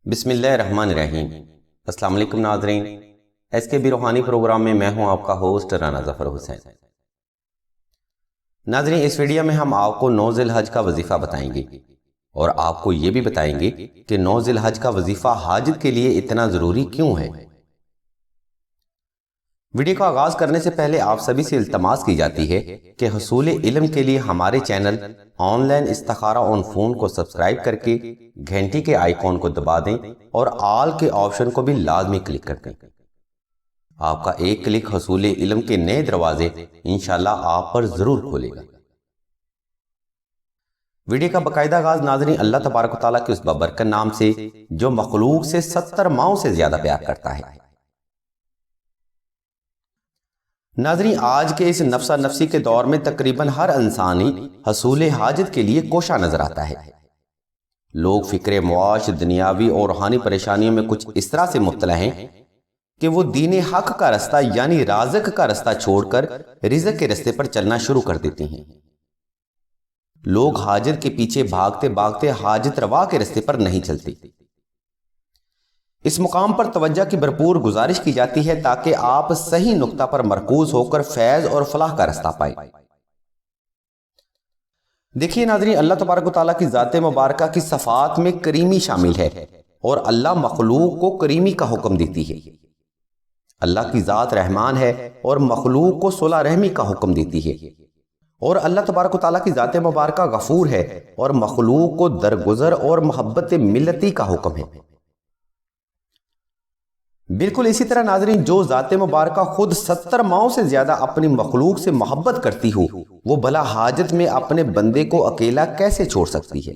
بسم اللہ الرحمن الرحیم۔ السلام علیکم ناظرین، ایس کے بی روحانی پروگرام میں میں ہوں آپ کا ہوسٹ رانا ظفر حسین۔ ناظرین، اس ویڈیو میں ہم آپ کو 9 ذی الحج کا وظیفہ بتائیں گے اور آپ کو یہ بھی بتائیں گے کہ 9 ذی الحج کا وظیفہ حاجت کے لیے اتنا ضروری کیوں ہے۔ ویڈیو کا آغاز کرنے سے پہلے آپ سبھی سے التماس کی جاتی ہے کہ حصول علم کے لیے ہمارے چینل آن لائن استخارہ آن فون کو سبسکرائب کر کے گھنٹی کے آئیکن کو دبا دیں اور آل کے آپشن کو بھی لازمی کلک کر دیں۔ آپ کا ایک کلک حصول علم کے نئے دروازے انشاءاللہ آپ پر ضرور کھولے گا۔ ویڈیو کا باقاعدہ آغاز ناظرین اللہ تبارک و تعالیٰ کے اس بابرکت نام سے جو مخلوق سے 70 ماؤں سے زیادہ پیار کرتا ہے۔ ناظرین، آج کے اس نفسہ نفسی کے دور میں تقریباً ہر انسانی حصول حاجت کے لیے کوشاں نظر آتا ہے۔ لوگ فکر معاش، دنیاوی اور روحانی پریشانیوں میں کچھ اس طرح سے مبتلا ہیں کہ وہ دین حق کا رستہ یعنی رازق کا رستہ چھوڑ کر رزق کے رستے پر چلنا شروع کر دیتے ہیں۔ لوگ حاجت کے پیچھے بھاگتے بھاگتے حاجت روا کے رستے پر نہیں چلتے۔ اس مقام پر توجہ کی بھرپور گزارش کی جاتی ہے تاکہ آپ صحیح نقطہ پر مرکوز ہو کر فیض اور فلاح کا رستہ پائیں۔ دیکھیے ناظرین، اللہ تبارک و تعالیٰ کی ذات مبارکہ کی صفات میں کریمی شامل ہے اور اللہ مخلوق کو کریمی کا حکم دیتی ہے۔ اللہ کی ذات رحمان ہے اور مخلوق کو صلح رحمی کا حکم دیتی ہے، اور اللہ تبارک و تعالیٰ کی ذات مبارکہ غفور ہے اور مخلوق کو درگزر اور محبت ملتی کا حکم ہے۔ بالکل اسی طرح ناظرین، جو ذات مبارکہ خود 70 ماؤں سے زیادہ اپنی مخلوق سے محبت کرتی ہو، وہ بلا حاجت میں اپنے بندے کو اکیلا کیسے چھوڑ سکتی ہے؟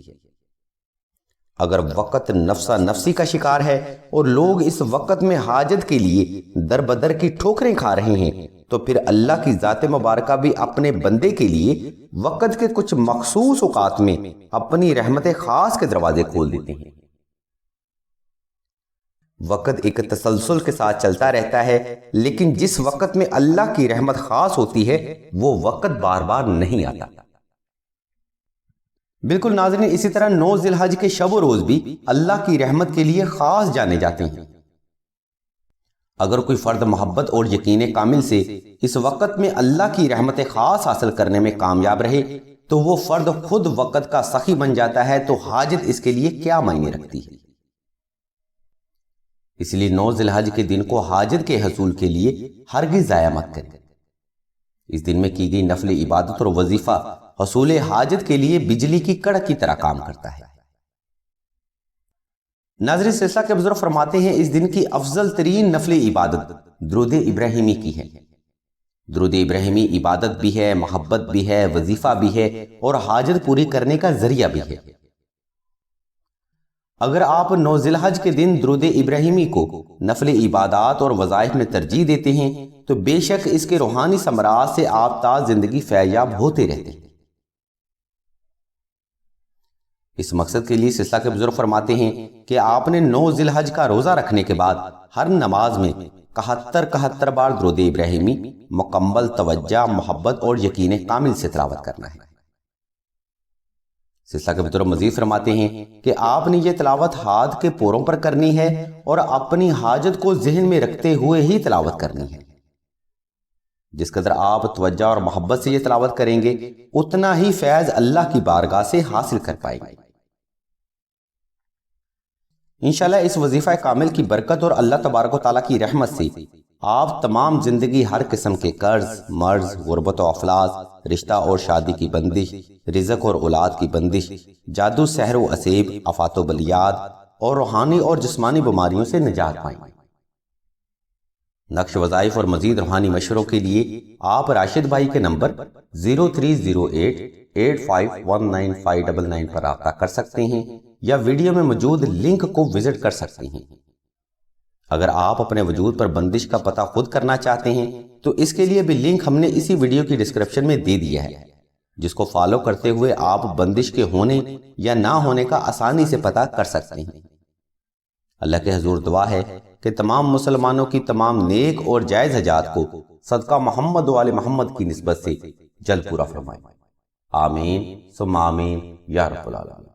اگر وقت نفسہ نفسی کا شکار ہے اور لوگ اس وقت میں حاجت کے لیے در بدر کی ٹھوکریں کھا رہے ہیں، تو پھر اللہ کی ذات مبارکہ بھی اپنے بندے کے لیے وقت کے کچھ مخصوص اوقات میں اپنی رحمت خاص کے دروازے کھول دیتے ہیں۔ وقت ایک تسلسل کے ساتھ چلتا رہتا ہے، لیکن جس وقت میں اللہ کی رحمت خاص ہوتی ہے وہ وقت بار بار نہیں آتا۔ بالکل ناظرین، اسی طرح 9 ذی الحج کے شب و روز بھی اللہ کی رحمت کے لیے خاص جانے جاتے ہیں۔ اگر کوئی فرد محبت اور یقین کامل سے اس وقت میں اللہ کی رحمت خاص حاصل کرنے میں کامیاب رہے تو وہ فرد خود وقت کا سخی بن جاتا ہے، تو حاجت اس کے لیے کیا معنی رکھتی ہے؟ اس لیے 9 ذی الحج کے دن کو حاجت کے حصول کے لیے ہرگز ضائع مت کریں۔ اس دن میں کی گئی نفل عبادت اور وظیفہ حصول حاجت کے لیے بجلی کی کڑک کی طرح کام کرتا ہے۔ ناظرین، سلسلہ کے بزرگ فرماتے ہیں اس دن کی افضل ترین نفل عبادت درود ابراہیمی کی ہے۔ درود ابراہیمی عبادت بھی ہے، محبت بھی ہے، وظیفہ بھی ہے اور حاجت پوری کرنے کا ذریعہ بھی ہے۔ اگر آپ 9 ذی الحج کے دن درود ابراہیمی کو نفل عبادات اور وظائف میں ترجیح دیتے ہیں تو بے شک اس کے روحانی ثمرات سے آپ تا زندگی فیضیاب ہوتے رہتے ہیں۔ اس مقصد کے لیے سلسلہ کے بزرگ فرماتے ہیں کہ آپ نے 9 ذی الحج کا روزہ رکھنے کے بعد ہر نماز میں 71 بار درود ابراہیمی مکمل توجہ، محبت اور یقین کامل سے تلاوت کرنا ہے۔ سلسلہ کے بزرگ مزید فرماتے ہیں کہ آپ نے یہ تلاوت ہاتھ کے پوروں پر کرنی ہے اور اپنی حاجت کو ذہن میں رکھتے ہوئے ہی تلاوت کرنی ہے۔ جس قدر آپ توجہ اور محبت سے یہ تلاوت کریں گے اتنا ہی فیض اللہ کی بارگاہ سے حاصل کر پائیں گے۔ انشاءاللہ اس وظیفہ کامل کی برکت اور اللہ تبارک و تعالیٰ کی رحمت سے آپ تمام زندگی ہر قسم کے قرض، مرض، غربت و افلاس، رشتہ اور شادی کی بندش، رزق اور اولاد کی بندش، جادو، سحر و عصیب، آفات و بلیات اور روحانی اور جسمانی بیماریوں سے نجات پائیں۔ نقش وظائف اور مزید روحانی مشوروں کے لیے آپ راشد بھائی کے نمبر 0308851959 پر رابطہ کر سکتے ہیں یا ویڈیو میں موجود لنک کو وزٹ کر سکتے ہیں۔ اگر آپ اپنے وجود پر بندش کا پتہ خود کرنا چاہتے ہیں تو اس کے لیے بھی لنک ہم نے اسی ویڈیو کی ڈسکرپشن میں دے دیا ہے، جس کو فالو کرتے ہوئے آپ بندش کے ہونے یا نہ ہونے کا آسانی سے پتہ کر سکتے ہیں۔ اللہ کے حضور دعا ہے کہ تمام مسلمانوں کی تمام نیک اور جائز حاجات کو صدقہ محمد و آل محمد کی نسبت سے جلد پورا فرمائے۔ آمین ثم آمین یا رب العالمین۔